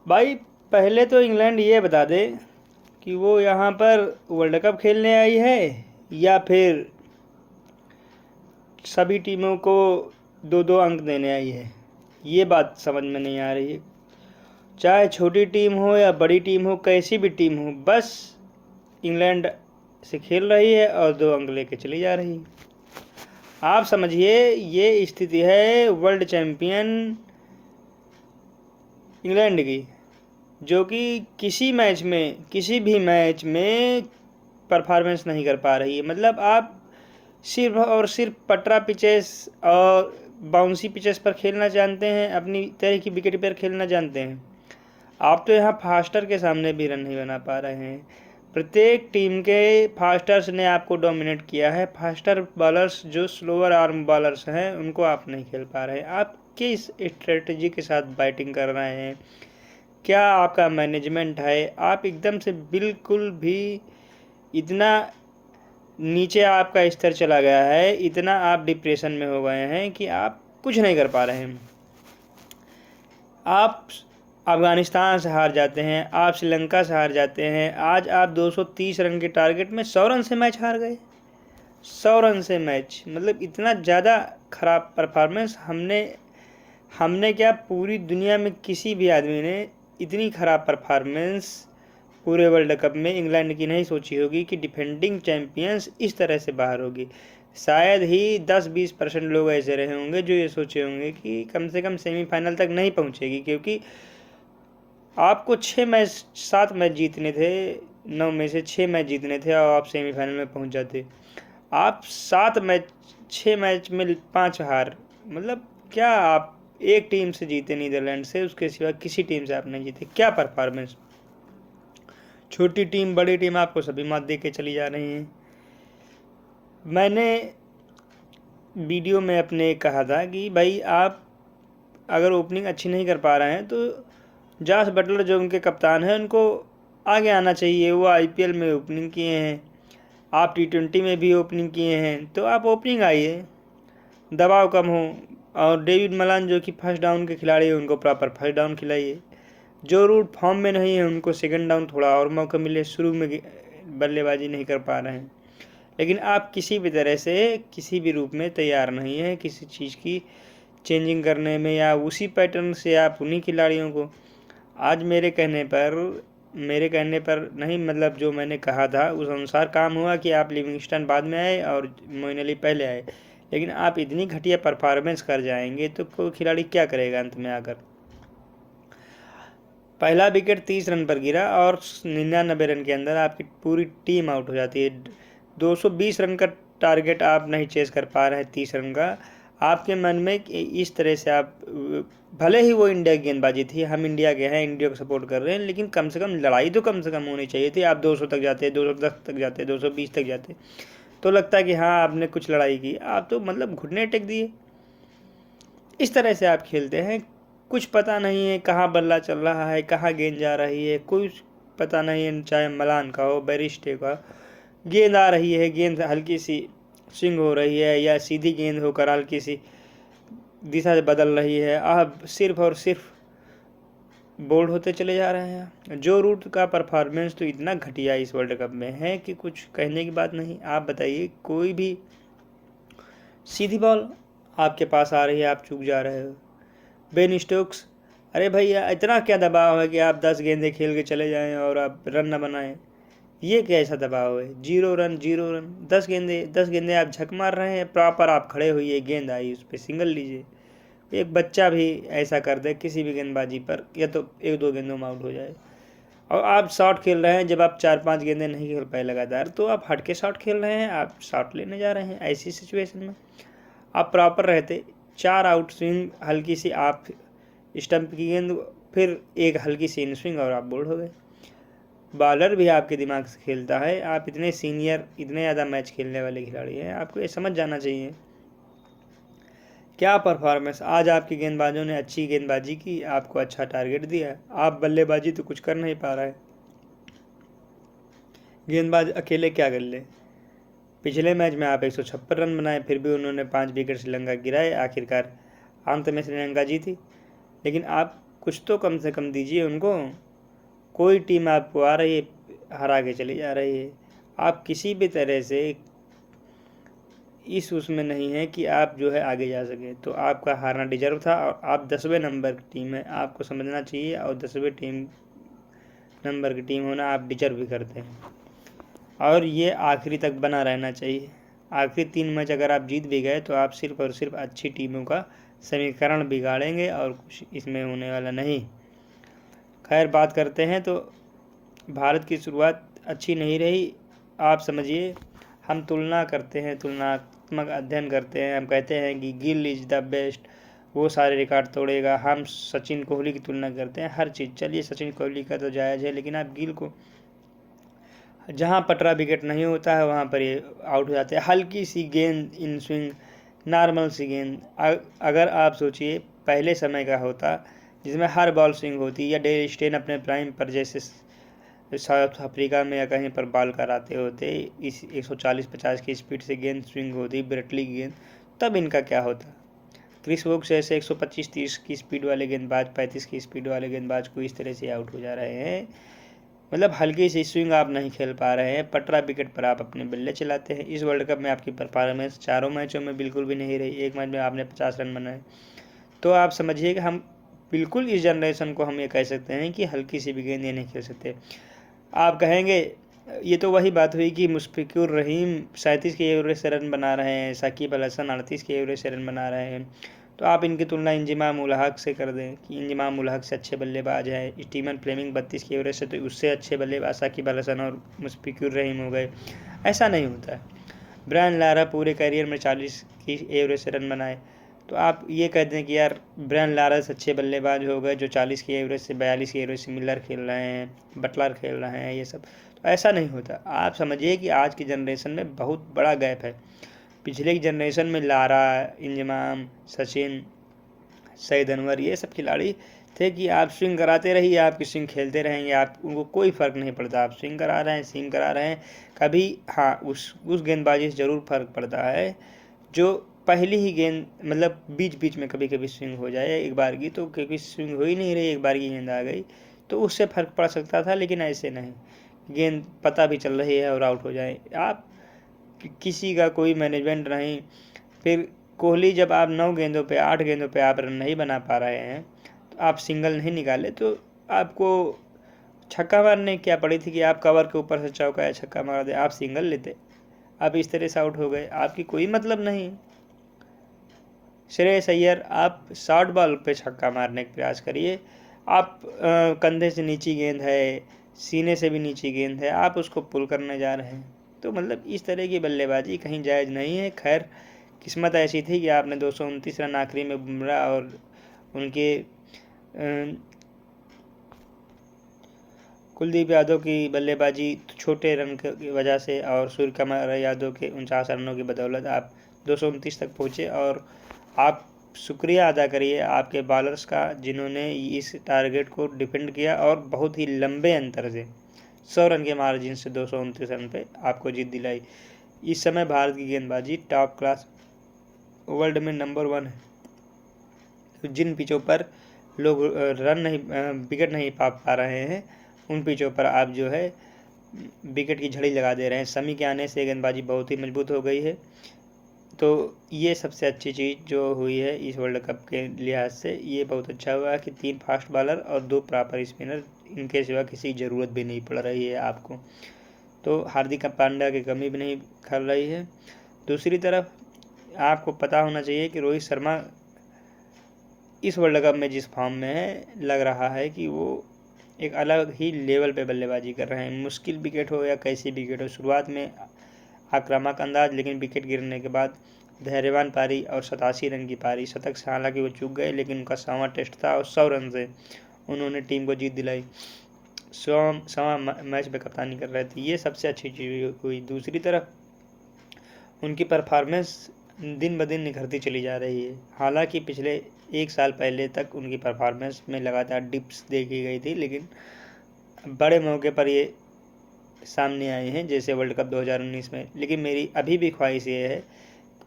भाई पहले तो इंग्लैंड ये बता दे कि वो यहाँ पर वर्ल्ड कप खेलने आई है या फिर सभी टीमों को दो दो अंक देने आई है। ये बात समझ में नहीं आ रही है। चाहे छोटी टीम हो या बड़ी टीम हो, कैसी भी टीम हो, बस इंग्लैंड से खेल रही है और दो अंक लेके चली जा रही है। आप समझिए ये स्थिति है वर्ल्ड चैम्पियन इंग्लैंड की, जो कि किसी भी मैच में परफॉर्मेंस नहीं कर पा रही है। मतलब आप सिर्फ और सिर्फ पटरा पिचेस और बाउंसी पिचेस पर खेलना जानते हैं, अपनी तरह की विकेट पर खेलना जानते हैं। आप तो यहाँ फास्टर के सामने भी रन नहीं बना पा रहे हैं। प्रत्येक टीम के फास्टर्स ने आपको डोमिनेट किया है। फास्टर बॉलर्स जो स्लोअर आर्म बॉलर्स हैं उनको आप नहीं खेल पा रहे हैं। आप किस स्ट्रेटजी के साथ बैटिंग कर रहे हैं, क्या आपका मैनेजमेंट है? आप एकदम से बिल्कुल भी इतना नीचे आपका स्तर चला गया है, इतना आप डिप्रेशन में हो गए हैं कि आप कुछ नहीं कर पा रहे हैं। आप अफ़गानिस्तान से हार जाते हैं, आप श्रीलंका से हार जाते हैं। आज आप 230 रन के टारगेट में 100 रन से मैच हार गए। 100 रन से मैच, मतलब इतना ज़्यादा ख़राब परफॉर्मेंस हमने क्या, पूरी दुनिया में किसी भी आदमी ने इतनी ख़राब परफॉर्मेंस पूरे वर्ल्ड कप में इंग्लैंड की नहीं सोची होगी कि डिफेंडिंग चैम्पियंस इस तरह से बाहर होगी। शायद ही 10-20% लोग ऐसे रहे होंगे जो ये सोचे होंगे कि कम से कम सेमीफाइनल तक नहीं पहुंचेगी, क्योंकि आपको 7 मैच जीतने थे, 9 में से 6 मैच जीतने थे और आप सेमीफाइनल में पहुंच जाते। आप 6 मैच में 5 हार, मतलब क्या आप एक टीम से जीते नीदरलैंड से, उसके सिवा किसी टीम से आप नहीं जीते। क्या परफॉर्मेंस! छोटी टीम बड़ी टीम आपको सभी मात दे के चली जा रही हैं। मैंने वीडियो में अपने कहा था कि भाई आप अगर ओपनिंग अच्छी नहीं कर पा रहे हैं तो जॉस बटलर जो उनके कप्तान हैं उनको आगे आना चाहिए। वो आईपीएल में ओपनिंग किए हैं, आप टी20 में भी ओपनिंग किए हैं, तो आप ओपनिंग आइए, दबाव कम हो। और डेविड मलान जो कि फर्स्ट डाउन के खिलाड़ी हैं उनको प्रॉपर फर्स्ट डाउन खिलाइए। जो रूट फॉर्म में नहीं है उनको सेकंड डाउन थोड़ा और मौका मिले। शुरू में बल्लेबाजी नहीं कर पा रहे हैं, लेकिन आप किसी भी तरह से किसी भी रूप में तैयार नहीं है किसी चीज़ की चेंजिंग करने में, या उसी पैटर्न से आप उन्हीं खिलाड़ियों को आज मेरे कहने पर नहीं, मतलब जो मैंने कहा था उस अनुसार काम हुआ कि आप लिविंगस्टन बाद में आए और मोइन अली पहले आए। लेकिन आप इतनी घटिया परफॉर्मेंस कर जाएंगे तो कोई खिलाड़ी क्या करेगा अंत में आकर। पहला विकेट 30 रन पर गिरा और 99 रन के अंदर आपकी पूरी टीम आउट हो जाती है। 220 रन का टारगेट आप नहीं चेस कर पा रहे हैं, 30 रन का। आपके मन में इस तरह से आप, भले ही वो इंडिया की गेंदबाजी थी, हम इंडिया के हैं, इंडिया को सपोर्ट कर रहे हैं, लेकिन कम से कम लड़ाई तो कम से कम होनी चाहिए थी। आप 200 तक जाते, 210 तक जाते, 220 तक जाते तो लगता है कि हाँ आपने कुछ लड़ाई की। आप तो मतलब घुटने टेक दिए। इस तरह से आप खेलते हैं, कुछ पता नहीं है कहाँ बल्ला चल रहा है, कहाँ गेंद जा रही है, कुछ पता नहीं है। चाहे मलान का हो, बैरिस्टे का, गेंद आ रही है, गेंद हल्की सी स्विंग हो रही है या सीधी गेंद होकर हल्की सी दिशा से बदल रही है, आप सिर्फ और सिर्फ बोल्ड होते चले जा रहे हैं। जो रूट का परफॉर्मेंस तो इतना घटिया इस वर्ल्ड कप में है कि कुछ कहने की बात नहीं। आप बताइए, कोई भी सीधी बॉल आपके पास आ रही है, आप चूक जा रहे हो। बेन स्टोक्स, अरे भैया इतना क्या दबाव है कि आप 10 गेंदें खेल के चले जाएं और आप रन न बनाएं? ये कैसा दबाव है? 0 रन 0 रन, 10 गेंदें आप झक मार रहे हैं। प्रॉपर आप खड़े हुई, गेंद आई, उस पर सिंगल लीजिए। एक बच्चा भी ऐसा कर दे किसी भी गेंदबाजी पर, या तो 1-2 गेंदों में आउट हो जाए। और आप शॉट खेल रहे हैं, जब आप 4-5 गेंदें नहीं खेल पाए लगातार तो आप हट के शॉट खेल रहे हैं, आप शॉट लेने जा रहे हैं। ऐसी सिचुएशन में आप प्रॉपर रहते, 4 आउट स्विंग, हल्की सी आप स्टंप की गेंद, फिर एक हल्की सी इन स्विंग और आप बोल्ड हो गए। बॉलर भी आपके दिमाग से खेलता है। आप इतने सीनियर, इतने ज़्यादा मैच खेलने वाले खिलाड़ी हैं, आपको ये समझ जाना चाहिए। क्या परफॉर्मेंस! आज आपके गेंदबाजों ने अच्छी गेंदबाजी की, आपको अच्छा टारगेट दिया, आप बल्लेबाजी तो कुछ कर नहीं पा रहे। गेंदबाज अकेले क्या कर ले? पिछले मैच में आप 156 रन बनाए, फिर भी उन्होंने 5 विकेट श्रीलंका गिराए, आखिरकार अंत में श्रीलंका जीती। लेकिन आप कुछ तो कम से कम दीजिए उनको। कोई टीम आपको आ रही है, हरा के चली जा रही है। आप किसी भी तरह से इस उसमें नहीं है कि आप जो है आगे जा सके, तो आपका हारना डिजर्व था। और आप 10वें नंबर की टीम है, आपको समझना चाहिए। और 10वें टीम नंबर की टीम होना आप डिजर्व भी करते हैं, और ये आखिरी तक बना रहना चाहिए। आखिरी 3 मैच अगर आप जीत भी गए तो आप सिर्फ और सिर्फ अच्छी टीमों का समीकरण बिगाड़ेंगे, और कुछ इसमें होने वाला नहीं। खैर, बात करते हैं तो भारत की शुरुआत अच्छी नहीं रही। आप समझिए, हम तुलना करते हैं, तुलनात्मक अध्ययन करते हैं, हम कहते हैं कि गिल इज़ द बेस्ट, वो सारे रिकॉर्ड तोड़ेगा। हम सचिन कोहली की तुलना करते हैं हर चीज़। चलिए, सचिन कोहली का तो जायज़ है, लेकिन आप गिल को, जहाँ पटरा विकेट नहीं होता है वहाँ पर ये आउट हो जाते हैं। हल्की सी गेंद इन स्विंग, नॉर्मल सी गेंद, अगर आप सोचिए पहले समय का होता जिसमें हर बॉल स्विंग होती, या डेल स्टेन अपने प्राइम पर जैसे साउथ अफ्रीका में या कहीं पर बॉल कराते होते, इस 140-50 की स्पीड से गेंद स्विंग होती, ब्रेटली की गेंद, तब इनका क्या होता। क्रिस वोक्स ऐसे 125-30 की स्पीड वाले गेंदबाज, 35 की स्पीड वाले गेंदबाज को इस तरह से आउट हो जा रहे हैं। मतलब हल्की सी स्विंग आप नहीं खेल पा रहे हैं, पटरा विकेट पर आप अपने बल्ले चलाते हैं। इस वर्ल्ड कप में आपकी परफॉर्मेंस चारों मैचों में बिल्कुल भी नहीं रही। एक मैच में आपने 50 रन बनाए, तो आप समझिए कि हम बिल्कुल इस जनरेशन को हम ये कह सकते हैं कि हल्की सी भी गेंद ये नहीं खेल सकते। आप कहेंगे ये तो वही बात हुई कि मुशफिकुर रहीम 37 के एवरेज से रन बना रहे हैं, साकिब अल हसन 38 के एवरेज से रन बना रहे हैं, तो आप इनकी तुलना इंजमाम उल हक से कर दें कि इंजमाम उल हक से अच्छे बल्लेबाज हैं। स्टीवन फ्लेमिंग 32 के एवरेज से, तो उससे अच्छे बल्लेबाज साकिब अल हसन और मुशफिकुर रहीम हो गए। ऐसा नहीं होता है। ब्रायन लारा पूरे करियर में 40 की एवरेज से रन बनाए, तो आप ये कह दें कि यार ब्रायन लारा से अच्छे बल्लेबाज हो गए जो 40 की एवरेज से, 42 की एवरेज से मिलर खेल रहे हैं, बटलर खेल रहे हैं, ये सब। तो ऐसा नहीं होता। आप समझिए कि आज की जनरेशन में बहुत बड़ा गैप है। पिछले की जनरेशन में लारा, इंजमाम, सचिन, सईद अनवर, ये सब खिलाड़ी थे कि आप स्विंग कराते रहिए, आपकी स्विंग खेलते रहेंगे, आप उनको कोई फ़र्क नहीं पड़ता। आप स्विंग करा रहे हैं, स्विंग करा रहे हैं, कभी हाँ उस गेंदबाजी से ज़रूर फ़र्क पड़ता है जो पहली ही गेंद, मतलब बीच बीच में कभी कभी स्विंग हो जाए एक बार की, तो क्योंकि स्विंग हो ही नहीं रही, एक बार की गेंद आ गई तो उससे फ़र्क पड़ सकता था। लेकिन ऐसे नहीं, गेंद पता भी चल रही है और आउट हो जाए, आप किसी का कोई मैनेजमेंट नहीं। फिर कोहली, जब आप 9 गेंदों पे, 8 गेंदों पे आप रन नहीं बना पा रहे हैं, तो आप सिंगल नहीं निकाले, तो आपको छक्का मारने क्या पड़ी थी कि आप कवर के ऊपर से चौका या छक्का मार दे, आप सिंगल लेते। आप इस तरह से आउट हो गए, आपकी कोई मतलब नहीं। श्रेयस अय्यर, आप शॉर्ट बॉल पे छक्का मारने का प्रयास करिए। आप कंधे से नीची गेंद है, सीने से भी नीची गेंद है, आप उसको पुल करने जा रहे हैं, तो मतलब इस तरह की बल्लेबाजी कहीं जायज़ नहीं है। खैर, किस्मत ऐसी थी कि आपने 229 रन आखिरी में बुमराह और उनके कुलदीप यादव की बल्लेबाजी छोटे रन की वजह से और सूर्य कुमार यादव के 49 रनों की बदौलत आप 229 तक पहुँचे। और आप शुक्रिया अदा करिए आपके बॉलर्स का जिन्होंने इस टारगेट को डिफेंड किया और बहुत ही लंबे अंतर से 100 रन के मार्जिन से 229 रन पे आपको जीत दिलाई। इस समय भारत की गेंदबाजी टॉप क्लास वर्ल्ड में नंबर 1 है। जिन पिचों पर लोग रन नहीं, विकेट नहीं पा रहे हैं, उन पिचों पर आप जो है विकेट की झड़ी लगा दे रहे हैं। शमी के आने से गेंदबाजी बहुत ही मजबूत हो गई है। तो ये सबसे अच्छी चीज़ जो हुई है इस वर्ल्ड कप के लिहाज से, ये बहुत अच्छा हुआ कि 3 फास्ट बॉलर और 2 प्रॉपर स्पिनर, इनके सिवा किसी की ज़रूरत भी नहीं पड़ रही है आपको। तो हार्दिक पांड्या की कमी भी नहीं खल रही है। दूसरी तरफ आपको पता होना चाहिए कि रोहित शर्मा इस वर्ल्ड कप में जिस फॉर्म में है, लग रहा है कि वो एक अलग ही लेवल पे बल्लेबाजी कर रहे हैं। मुश्किल विकेट हो या कैसी विकेट हो, शुरुआत में आक्रामक अंदाज, लेकिन विकेट गिरने के बाद धैर्यवान पारी और 87 रन की पारी। शतक से हालांकि वो चूक गए, लेकिन उनका 100वां टेस्ट था और 100 रन से उन्होंने टीम को जीत दिलाई। 100वां मैच में कप्तानी कर रहे थे, ये सबसे अच्छी चीज़ हुई। दूसरी तरफ उनकी परफॉर्मेंस दिन ब दिन निखरती चली जा रही है। हालांकि पिछले 1 साल पहले तक उनकी परफॉर्मेंस में लगातार डिप्स देखी गई थी, लेकिन बड़े मौके पर ये सामने आए हैं, जैसे वर्ल्ड कप 2019 में। लेकिन मेरी अभी भी ख्वाहिश ये है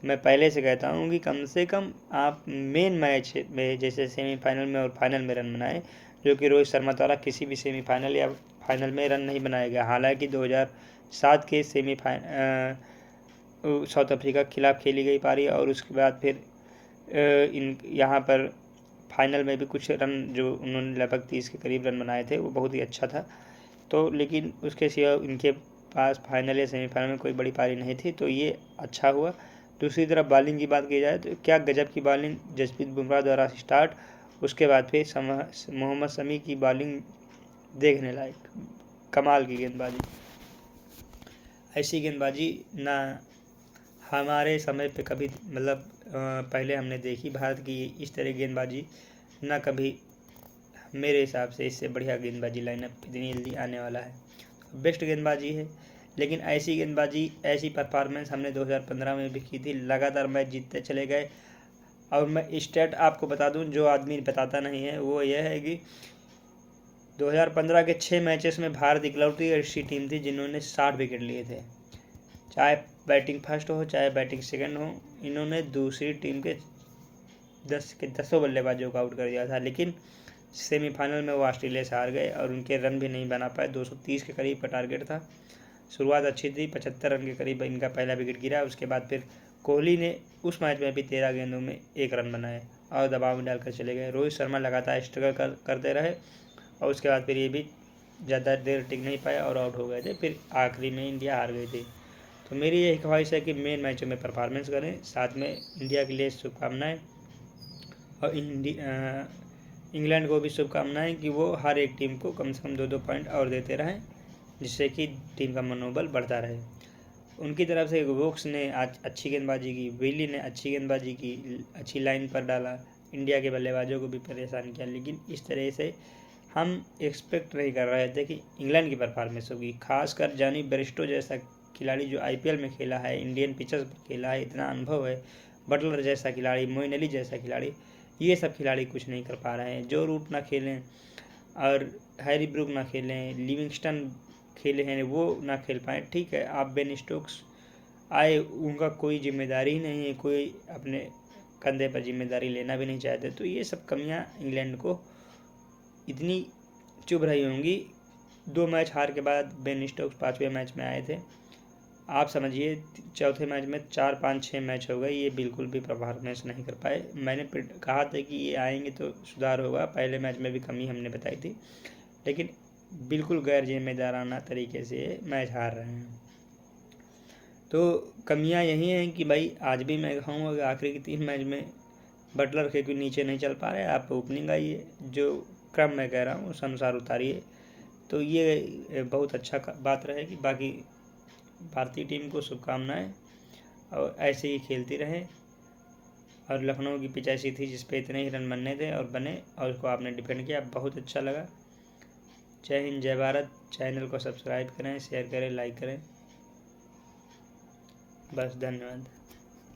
मैं पहले से कहता हूँ कि कम से कम आप मेन मैच में जैसे सेमीफाइनल में और फाइनल में रन बनाएं, जो कि रोहित शर्मा द्वारा किसी भी सेमीफाइनल या फाइनल में रन नहीं बनाया गया। हालांकि 2007 के साउथ अफ्रीका के खिलाफ खेली गई पारी और उसके बाद फिर इन यहाँ पर फाइनल में भी कुछ रन जो उन्होंने लगभग 30 के करीब रन बनाए थे, वो बहुत ही अच्छा था। तो लेकिन उसके सिवा इनके पास फाइनल या सेमीफाइनल में कोई बड़ी पारी नहीं थी, तो ये अच्छा हुआ। दूसरी तरफ बॉलिंग की बात की जाए तो क्या गजब की बॉलिंग जसप्रीत बुमराह द्वारा स्टार्ट, उसके बाद फिर मोहम्मद शमी की बॉलिंग देखने लायक, कमाल की गेंदबाजी। ऐसी गेंदबाजी ना हमारे समय पे कभी मतलब पहले हमने देखी भारत की इस तरह गेंदबाजी ना कभी। मेरे हिसाब से इससे बढ़िया गेंदबाजी लाइनअप इतनी जल्दी आने वाला है, बेस्ट गेंदबाजी है। लेकिन ऐसी गेंदबाजी, ऐसी परफॉर्मेंस हमने 2015 में भी की थी, लगातार मैच जीतते चले गए। और मैं स्टेट आपको बता दूं जो आदमी बताता नहीं है, वो यह है कि 2015 के 6 मैचेस में भारत इकलौती ऐसी टीम थी जिन्होंने 60 विकेट लिए थे। चाहे बैटिंग फर्स्ट हो चाहे बैटिंग सेकंड हो, इन्होंने दूसरी टीम के 10 के 10 बल्लेबाजों को आउट कर दिया था। लेकिन सेमीफाइनल में वो ऑस्ट्रेलिया से हार गए और उनके रन भी नहीं बना पाए। 230 के करीब का टारगेट था। शुरुआत अच्छी थी, 75 रन के करीब इनका पहला विकेट गिरा। उसके बाद फिर कोहली ने उस मैच में भी 13 गेंदों में 1 रन बनाए और दबाव में डालकर चले गए। रोहित शर्मा लगातार स्ट्रगल करते रहे और उसके बाद फिर ये भी ज़्यादा देर टिक नहीं पाए और आउट हो गए थे। फिर आखिरी में इंडिया हार गई थी। तो मेरी यही ख्वाहिश है कि मेन मैचों में परफॉर्मेंस करें, साथ में इंडिया के लिए शुभकामनाएँ और इंग्लैंड को भी शुभकामनाएं कि वो हर एक टीम को कम से कम 2-2 पॉइंट और देते रहें, जिससे कि टीम का मनोबल बढ़ता रहे। उनकी तरफ से वोक्स ने आज अच्छी गेंदबाजी की, विली ने अच्छी गेंदबाजी की, अच्छी लाइन पर डाला, इंडिया के बल्लेबाजों को भी परेशान किया। लेकिन इस तरह से हम एक्सपेक्ट नहीं कर रहे थे कि इंग्लैंड की परफॉर्मेंस होगी। खासकर जॉनी बेयरस्टो जैसा खिलाड़ी जो IPL में खेला है, इंडियन पिचेस पर खेला है, इतना अनुभव है, बटलर जैसा खिलाड़ी, मोइन अली जैसा खिलाड़ी, ये सब खिलाड़ी कुछ नहीं कर पा रहे हैं। जो रूट ना खेलें और हैरी ब्रूक ना खेलें, लिविंगस्टन खेले हैं वो ना खेल पाए। ठीक है, आप बेन स्टोक्स आए, उनका कोई जिम्मेदारी ही नहीं है, कोई अपने कंधे पर जिम्मेदारी लेना भी नहीं चाहते। तो ये सब कमियां इंग्लैंड को इतनी चुभ रही होंगी। 2 मैच हार के बाद बेन स्टोक्स 5वें मैच में आए थे। आप समझिए चौथे मैच में 4, 5, 6 मैच हो गए, ये बिल्कुल भी परफॉर्मेंस नहीं कर पाए। मैंने कहा था कि ये आएंगे तो सुधार होगा, पहले मैच में भी कमी हमने बताई थी, लेकिन बिल्कुल गैर जिम्मेदाराना तरीके से मैच हार रहे हैं। तो कमियां यही हैं कि भाई आज भी मैं कहूँगा कि आखिरी के 3 मैच में बटलर के कोई नीचे नहीं चल पा रहे। आप ओपनिंग आइए, जो क्रम मैं कह रहा हूँ उस अनुसार उतारिए, तो ये बहुत अच्छा बात रहेगी। बाकी भारतीय टीम को शुभकामनाएं और ऐसे ही खेलती रहे। और लखनऊ की पिच ऐसी थी जिस पे इतने ही रन बनने थे और बने, और उसको आपने डिफेंड किया, बहुत अच्छा लगा। जय हिंद, जय भारत। चैनल को सब्सक्राइब करें, शेयर करें, लाइक करें। बस, धन्यवाद।